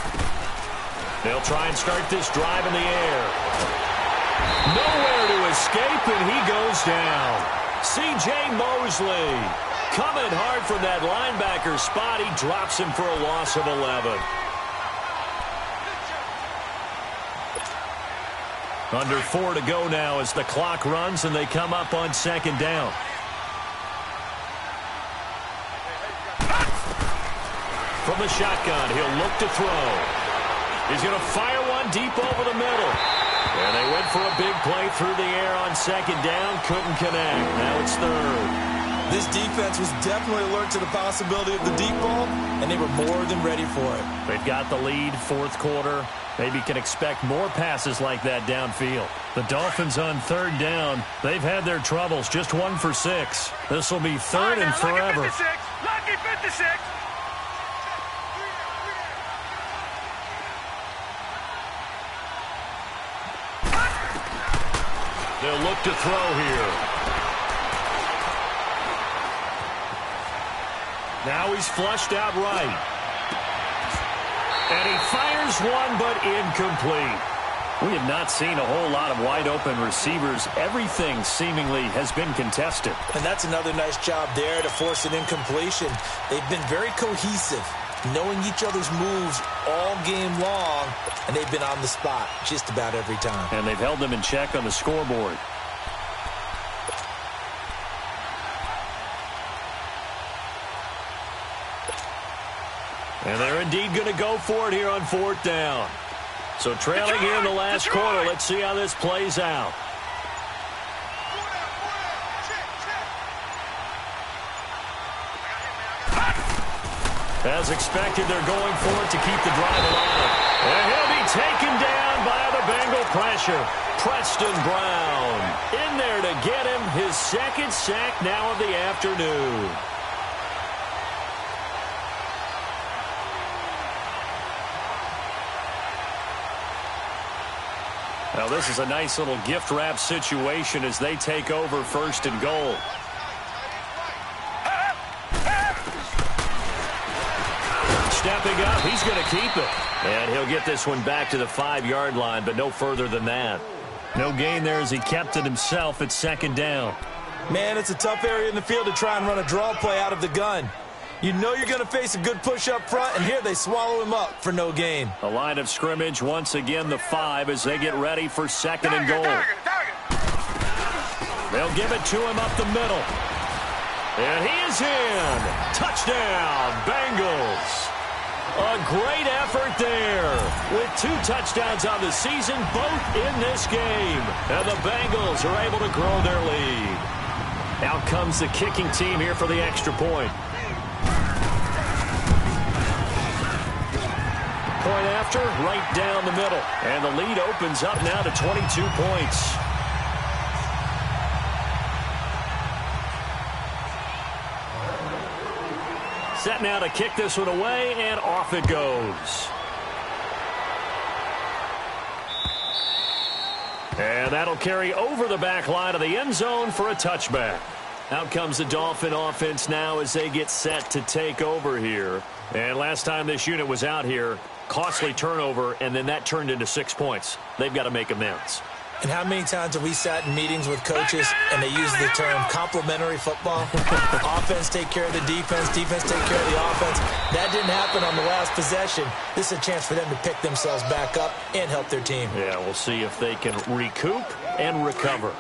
They'll try and start this drive in the air. Nowhere to escape, and he goes down. C.J. Mosley coming hard from that linebacker spot. He drops him for a loss of 11. Under 4 to go now as the clock runs and they come up on second down. From the shotgun, he'll look to throw. He's going to fire one deep over the middle. And they went for a big play through the air on second down. Couldn't connect. Now it's third. This defense was definitely alert to the possibility of the deep ball, and they were more than ready for it. They've got the lead, fourth quarter. Maybe can expect more passes like that downfield. The Dolphins on third down. They've had their troubles, just 1 for 6. This will be third and forever. Lucky 56. They'll look to throw here. Now he's flushed out right. And he fires one, but incomplete. We have not seen a whole lot of wide-open receivers. Everything seemingly has been contested. And that's another nice job there to force an incompletion. They've been very cohesive, knowing each other's moves all game long, and they've been on the spot just about every time. And they've held them in check on the scoreboard. And they're indeed going to go for it here on fourth down. So trailing here in the last quarter. Let's see how this plays out. As expected, they're going for it to keep the drive alive. And he'll be taken down by the Bengal pressure. Preston Brown in there to get him his second sack now of the afternoon. Now this is a nice little gift wrap situation as they take over first and goal. Stepping up, he's going to keep it. And he'll get this one back to the 5-yard line, but no further than that. No gain there as he kept it himself at second down. Man, it's a tough area in the field to try and run a draw play out of the gun. You know you're going to face a good push up front, and here they swallow him up for no gain. A line of scrimmage, once again the 5 as they get ready for second and goal. They'll give it to him up the middle. And he is in. Touchdown, Bengals. A great effort there with 2 touchdowns on the season, both in this game. And the Bengals are able to grow their lead. Out comes the kicking team here for the extra point. point after, right down the middle. And the lead opens up now to 22 points. Set now to kick this one away, and off it goes. And that'll carry over the back line of the end zone for a touchback. Out comes the Dolphin offense now as they get set to take over here. And last time this unit was out here, costly turnover, and then that turned into 6 points. They've got to make amends. And how many times have we sat in meetings with coaches and they use the term complementary football? Offense take care of the defense, defense take care of the offense. That didn't happen on the last possession. This is a chance for them to pick themselves back up and help their team. Yeah, we'll see if they can recoup and recover.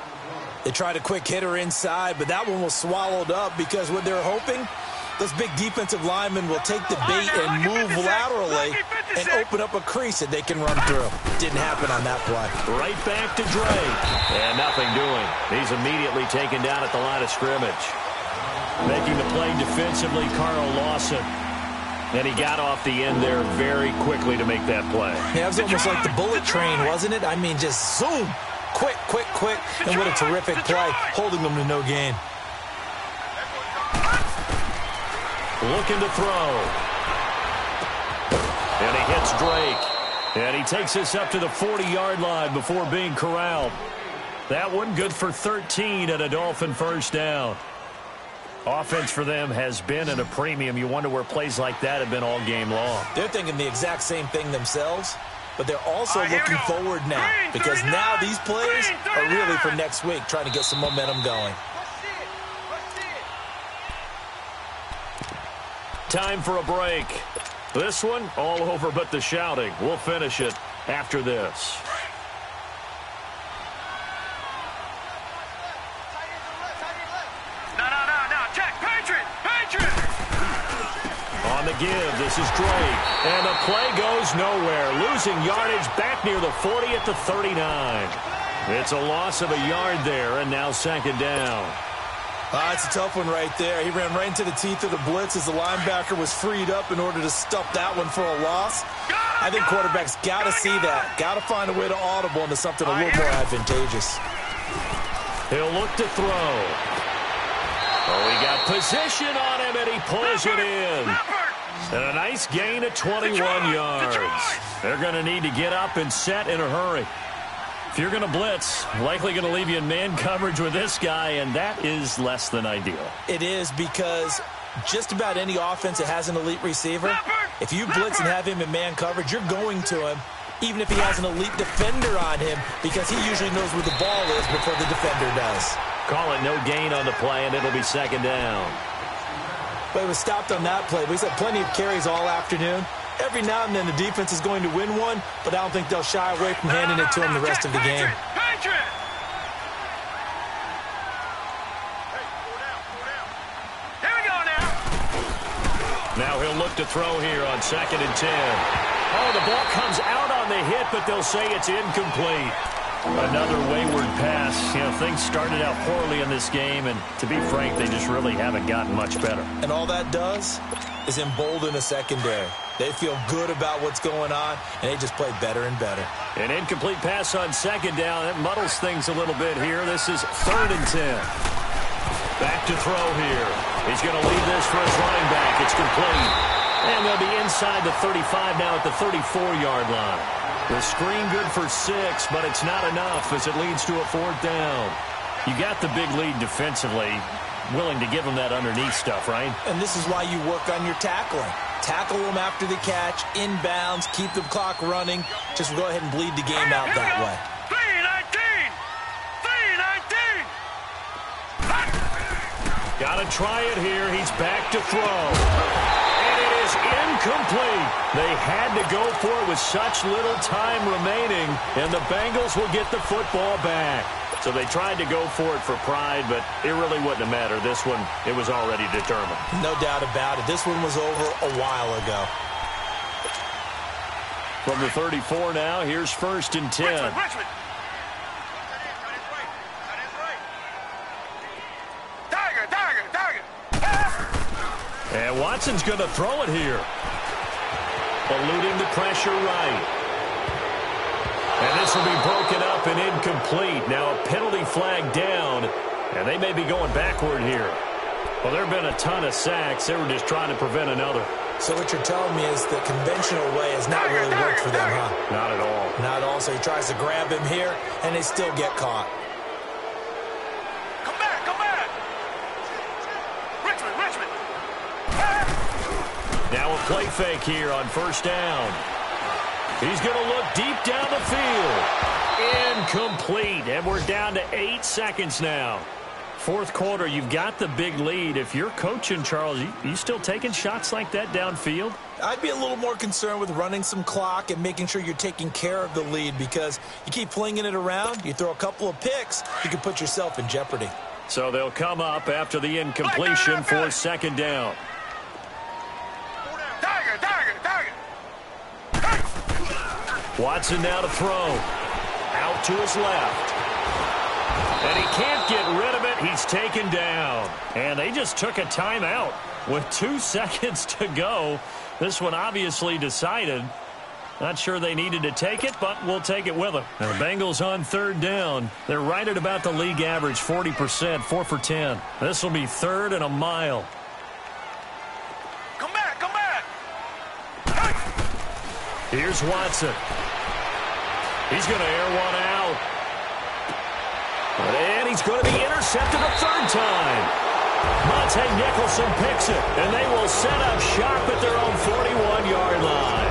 They tried a quick hitter inside, but that one was swallowed up because what they're hoping, those big defensive linemen will take the bait and move laterally and open up a crease that they can run through. Didn't happen on that play. Right back to Drake. And nothing doing. He's immediately taken down at the line of scrimmage. Making the play defensively, Carl Lawson. And he got off the end there very quickly to make that play. Yeah, it was almost like the bullet train, wasn't it? I mean, just zoom. Quick, quick, quick. And what a terrific play, holding them to no gain. Looking to throw. And he hits Drake. And he takes us up to the 40-yard line before being corralled. That one good for 13 and a Dolphin first down. Offense for them has been at a premium. You wonder where plays like that have been all game long. They're thinking the exact same thing themselves, but they're also looking forward now because now these plays are really for next week, trying to get some momentum going. Time for a break. This one, all over but the shouting. We'll finish it after this. No. Check. Patriot. On the give, this is Drake. And the play goes nowhere. Losing yardage back near the 40 at the 39. It's a loss of a yard there, and now second down. It's a tough one right there. He ran right into the teeth of the blitz as the linebacker was freed up in order to stuff that one for a loss. I think quarterbacks got to see that. Got to find a way to audible into something a little more advantageous. He'll look to throw. Oh, he got position on him, and he pulls it in. And a nice gain of 21 yards. They're going to need to get up and set in a hurry. If you're going to blitz, likely going to leave you in man coverage with this guy, and that is less than ideal. It is because just about any offense that has an elite receiver, if you blitz and have him in man coverage, you're going to him, even if he has an elite defender on him, because he usually knows where the ball is before the defender does. Call it no gain on the play, and it'll be second down. But it was stopped on that play. But he's had plenty of carries all afternoon. Every now and then the defense is going to win one, but I don't think they'll shy away from handing it to him the rest of the game. Patriot! Here we go now. Now he'll look to throw here on 2nd and 10. Oh, the ball comes out on the hit, but they'll say it's incomplete. Another wayward pass. You know, things started out poorly in this game, and to be frank, they just really haven't gotten much better. And all that does is embolden a secondary. They feel good about what's going on, and they just play better and better. An incomplete pass on 2nd down. That muddles things a little bit here. This is 3rd and 10. Back to throw here. He's going to leave this for his running back. It's complete. And they'll be inside the 35 now at the 34-yard line. The screen good for 6, but it's not enough as it leads to a 4th down. You got the big lead defensively. Willing to give them that underneath stuff, right? And this is why you work on your tackling. Tackle them after the catch, inbounds, keep the clock running. Just go ahead and bleed the game out that way. 3-19! Got to try it here. He's back to throw. And it is incomplete. They had to go for it with such little time remaining, and the Bengals will get the football back. So they tried to go for it for pride, but it really wouldn't have mattered. This one, it was already determined. No doubt about it. This one was over a while ago. From the 34 now, here's 1st and 10. Richmond. Tiger. And Watson's going to throw it here. eluding the pressure right. And this will be broken up and incomplete. Now a penalty flag down, and they may be going backward here. Well, there have been a ton of sacks. They were just trying to prevent another. So what you're telling me is the conventional way has not really worked for them, huh? Not at all. Not at all. So he tries to grab him here, and they still get caught. Come back, come back. Richmond. Now a play fake here on first down. He's going to look deep down the field. Incomplete, and we're down to 8 seconds now. Fourth quarter, you've got the big lead. If you're coaching, Charles, you still taking shots like that downfield? I'd be a little more concerned with running some clock and making sure you're taking care of the lead, because you keep flinging it around, you throw a couple of picks, you can put yourself in jeopardy. So they'll come up after the incompletion for second down. Watson now to throw. Out to his left. And he can't get rid of it. He's taken down. And they just took a timeout with 2 seconds to go. This one obviously decided. Not sure they needed to take it, but we'll take it with them. Now, the Bengals on third down. They're right at about the league average, 40%, 4 for 10. This will be third and a mile. Come back. Here's Watson. He's going to air one out. And he's going to be intercepted a third time. Monte Nicholson picks it, and they will set up shop at their own 41-yard line.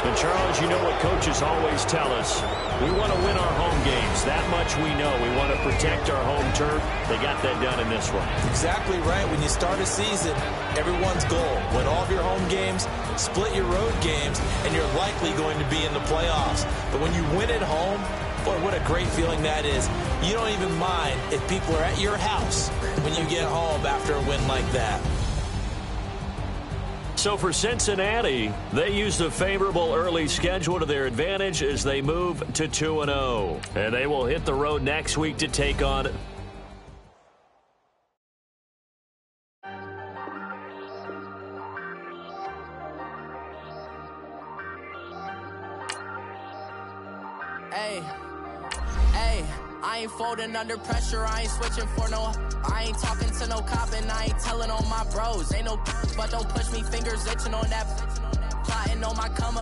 And, Charles, you know what coaches always tell us. We want to win our home games. That much we know. We want to protect our home turf. They got that done in this one. Exactly right. When you start a season, everyone's goal, win all of your home games, split your road games, and you're likely going to be in the playoffs. But when you win at home, boy, what a great feeling that is. You don't even mind if people are at your house when you get home after a win like that. So for Cincinnati, they used a favorable early schedule to their advantage as they move to 2-0. And they will hit the road next week to take on... Hey, I ain't folding under pressure, I ain't switching for no. I ain't talking to no cop and I ain't telling on my bros. Ain't no but don't push me, fingers itching on that. Plotting on my come up.